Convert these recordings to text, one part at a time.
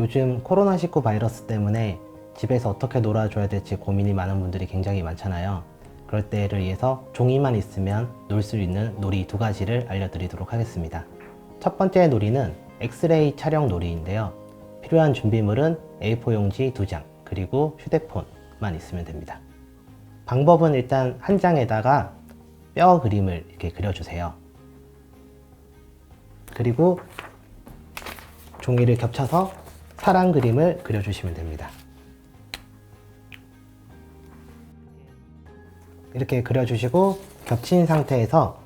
요즘 코로나19 바이러스 때문에 집에서 어떻게 놀아줘야 될지 고민이 많은 분들이 굉장히 많잖아요. 그럴 때를 위해서 종이만 있으면 놀 수 있는 놀이 두 가지를 알려드리도록 하겠습니다. 첫 번째 놀이는 엑스레이 촬영 놀이인데요. 필요한 준비물은 A4 용지 2장, 그리고 휴대폰만 있으면 됩니다. 방법은 일단 한 장에다가 뼈 그림을 이렇게 그려주세요. 그리고 종이를 겹쳐서 사람 그림을 그려주시면 됩니다. 이렇게 그려주시고 겹친 상태에서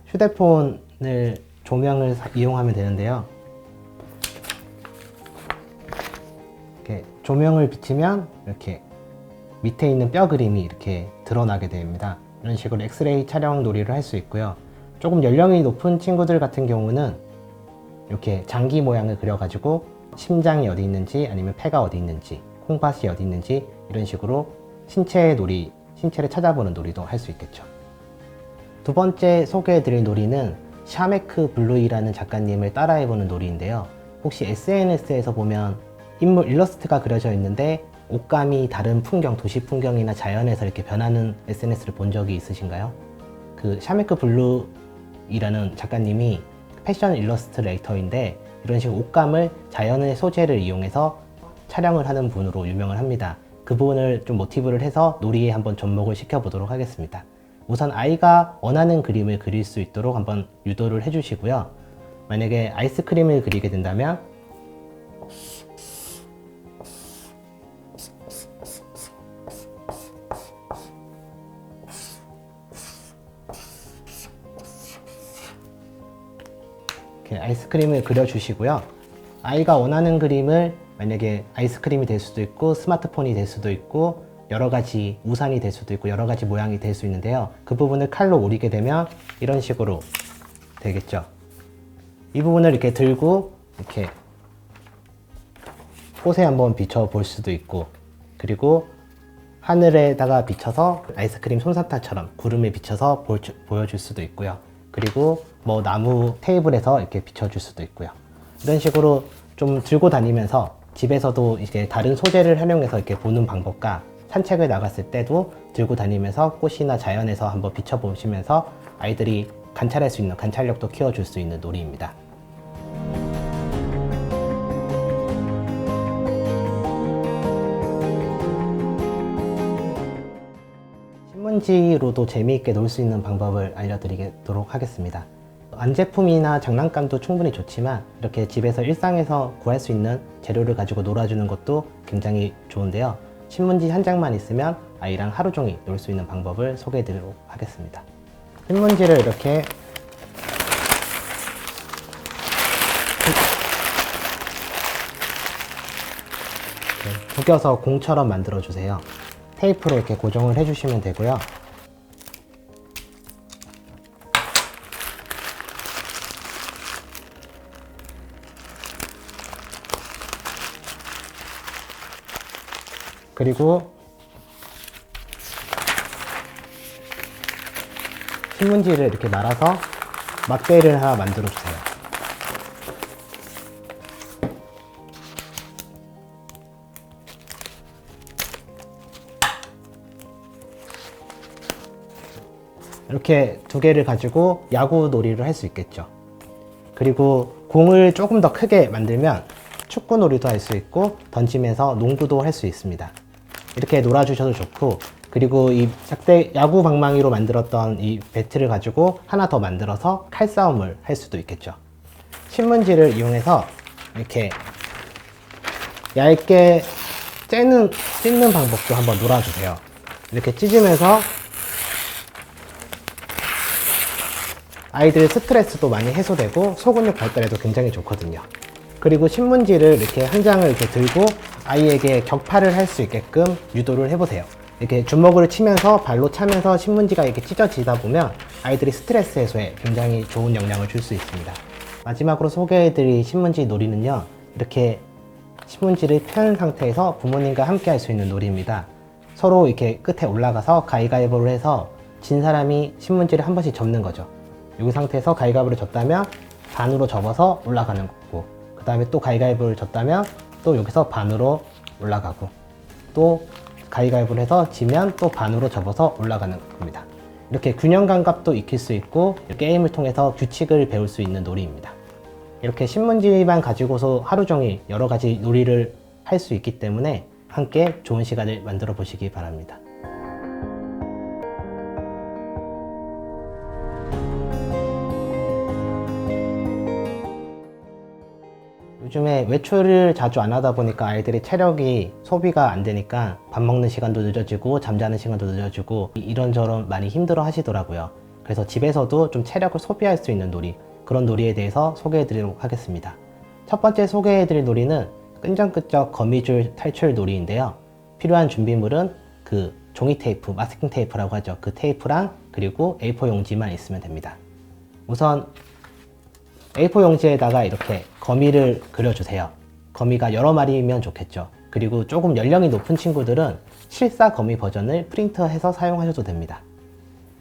휴대폰을 조명을 이용하면 되는데요. 이렇게 조명을 비치면 이렇게 밑에 있는 뼈 그림이 이렇게 드러나게 됩니다. 이런 식으로 엑스레이 촬영 놀이를 할 수 있고요. 조금 연령이 높은 친구들 같은 경우는 이렇게 장기 모양을 그려가지고 심장이 어디 있는지 아니면 폐가 어디 있는지 콩팥이 어디 있는지 이런 식으로 신체의 놀이, 신체를 찾아보는 놀이도 할 수 있겠죠. 두 번째 소개해드릴 놀이는 샤메크 블루이라는 작가님을 따라해보는 놀이인데요. 혹시 SNS에서 보면 인물 일러스트가 그려져 있는데 옷감이 다른 풍경, 도시 풍경이나 자연에서 이렇게 변하는 SNS를 본 적이 있으신가요? 그 샤메크 블루이라는 작가님이 패션 일러스트레이터인데 이런 식으로 옷감을 자연의 소재를 이용해서 촬영을 하는 분으로 유명을 합니다. 그 부분을 좀 모티브를 해서 놀이에 한번 접목을 시켜보도록 하겠습니다. 우선 아이가 원하는 그림을 그릴 수 있도록 한번 유도를 해주시고요. 만약에 아이스크림을 그리게 된다면 이렇게 아이스크림을 그려주시고요. 아이가 원하는 그림을 만약에 아이스크림이 될 수도 있고 스마트폰이 될 수도 있고 여러가지 우산이 될 수도 있고 여러가지 모양이 될 수 있는데요. 그 부분을 칼로 오리게 되면 이런 식으로 되겠죠. 이 부분을 이렇게 들고 이렇게 꽃에 한번 비춰 볼 수도 있고, 그리고 하늘에다가 비춰서 아이스크림 솜사탕처럼 구름에 비춰서 보여줄 수도 있고요. 그리고 뭐 나무 테이블에서 이렇게 비춰줄 수도 있고요. 이런 식으로 좀 들고 다니면서 집에서도 이제 다른 소재를 활용해서 이렇게 보는 방법과 산책을 나갔을 때도 들고 다니면서 꽃이나 자연에서 한번 비춰보시면서 아이들이 관찰할 수 있는 관찰력도 키워줄 수 있는 놀이입니다. 신문지로도 재미있게 놀 수 있는 방법을 알려드리도록 하겠습니다. 안제품이나 장난감도 충분히 좋지만 이렇게 집에서 일상에서 구할 수 있는 재료를 가지고 놀아주는 것도 굉장히 좋은데요. 신문지 한 장만 있으면 아이랑 하루 종일 놀 수 있는 방법을 소개해 드리도록 하겠습니다. 신문지를 이렇게 구겨서 공처럼 만들어 주세요. 테이프로 이렇게 고정을 해주시면 되고요. 그리고 신문지를 이렇게 말아서 막대를 하나 만들어 주세요. 이렇게 두 개를 가지고 야구 놀이를 할 수 있겠죠. 그리고 공을 조금 더 크게 만들면 축구 놀이도 할 수 있고 던지면서 농구도 할 수 있습니다. 이렇게 놀아주셔도 좋고, 그리고 이 작대 야구 방망이로 만들었던 이 배트를 가지고 하나 더 만들어서 칼싸움을 할 수도 있겠죠. 신문지를 이용해서 이렇게 얇게 찢는 방법도 한번 놀아주세요. 이렇게 찢으면서 아이들 스트레스도 많이 해소되고 소근육 발달에도 굉장히 좋거든요. 그리고 신문지를 이렇게 한 장을 이렇게 들고 아이에게 격파를 할 수 있게끔 유도를 해보세요. 이렇게 주먹으로 치면서 발로 차면서 신문지가 이렇게 찢어지다 보면 아이들이 스트레스 해소에 굉장히 좋은 영향을 줄 수 있습니다. 마지막으로 소개해드릴 신문지 놀이는요, 이렇게 신문지를 편 상태에서 부모님과 함께 할 수 있는 놀이입니다. 서로 이렇게 끝에 올라가서 가위가위보를 해서 진 사람이 신문지를 한 번씩 접는 거죠. 이 상태에서 가위가위보를 졌다면 반으로 접어서 올라가는 거고, 그 다음에 또 가위가위보를 졌다면 또 여기서 반으로 올라가고, 또 가위가위보를 해서 지면 또 반으로 접어서 올라가는 겁니다. 이렇게 균형 감각도 익힐 수 있고 게임을 통해서 규칙을 배울 수 있는 놀이입니다. 이렇게 신문지만 가지고서 하루 종일 여러 가지 놀이를 할 수 있기 때문에 함께 좋은 시간을 만들어 보시기 바랍니다. 요즘에 외출을 자주 안 하다 보니까 아이들이 체력이 소비가 안 되니까 밥 먹는 시간도 늦어지고 잠자는 시간도 늦어지고 이런저런 많이 힘들어 하시더라고요. 그래서 집에서도 좀 체력을 소비할 수 있는 놀이, 그런 놀이에 대해서 소개해 드리도록 하겠습니다. 첫 번째 소개해 드릴 놀이는 끈적끈적 거미줄 탈출 놀이인데요. 필요한 준비물은 그 종이 테이프, 마스킹 테이프라고 하죠. 그 테이프랑 그리고 A4 용지만 있으면 됩니다. 우선 A4 용지에다가 이렇게 거미를 그려주세요. 거미가 여러 마리면 좋겠죠. 그리고 조금 연령이 높은 친구들은 실사 거미 버전을 프린트해서 사용하셔도 됩니다.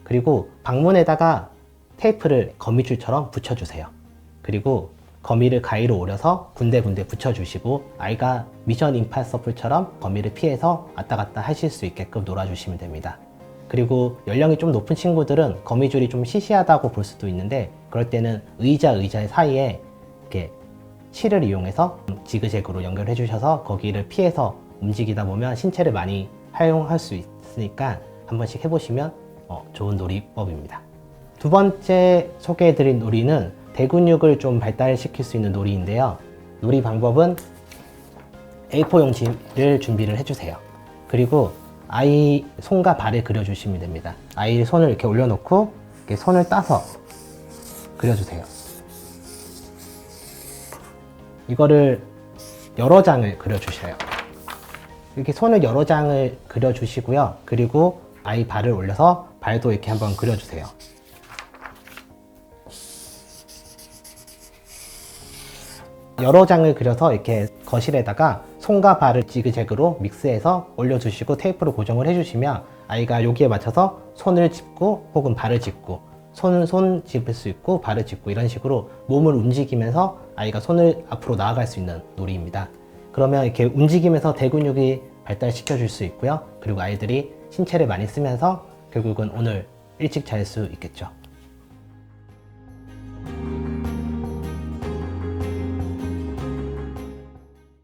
그리고 방문에다가 테이프를 거미줄처럼 붙여주세요. 그리고 거미를 가위로 오려서 군데군데 붙여주시고 아이가 미션 임파서블처럼 거미를 피해서 왔다 갔다 하실 수 있게끔 놀아주시면 됩니다. 그리고 연령이 좀 높은 친구들은 거미줄이 좀 시시하다고 볼 수도 있는데, 그럴 때는 의자의 사이에 이렇게 실을 이용해서 지그재그로 연결해 주셔서 거기를 피해서 움직이다 보면 신체를 많이 활용할 수 있으니까 한 번씩 해보시면 좋은 놀이법입니다. 두 번째 소개해드릴 놀이는 대근육을 좀 발달시킬 수 있는 놀이인데요. 놀이 방법은 A4 용지를 준비를 해주세요. 그리고 아이 손과 발을 그려주시면 됩니다. 아이 손을 이렇게 올려놓고 이렇게 손을 따서 그려주세요. 이거를 여러 장을 그려주셔요. 이렇게 손을 여러 장을 그려주시고요. 그리고 아이 발을 올려서 발도 이렇게 한번 그려주세요. 여러 장을 그려서 이렇게 거실에다가 손과 발을 지그재그로 믹스해서 올려주시고 테이프로 고정을 해주시면 아이가 여기에 맞춰서 손을 짚고 혹은 발을 짚고, 손은 손 짚을 수 있고 발을 짚고, 이런 식으로 몸을 움직이면서 아이가 손을 앞으로 나아갈 수 있는 놀이입니다. 그러면 이렇게 움직이면서 대근육이 발달시켜 줄 수 있고요. 그리고 아이들이 신체를 많이 쓰면서 결국은 오늘 일찍 잘 수 있겠죠.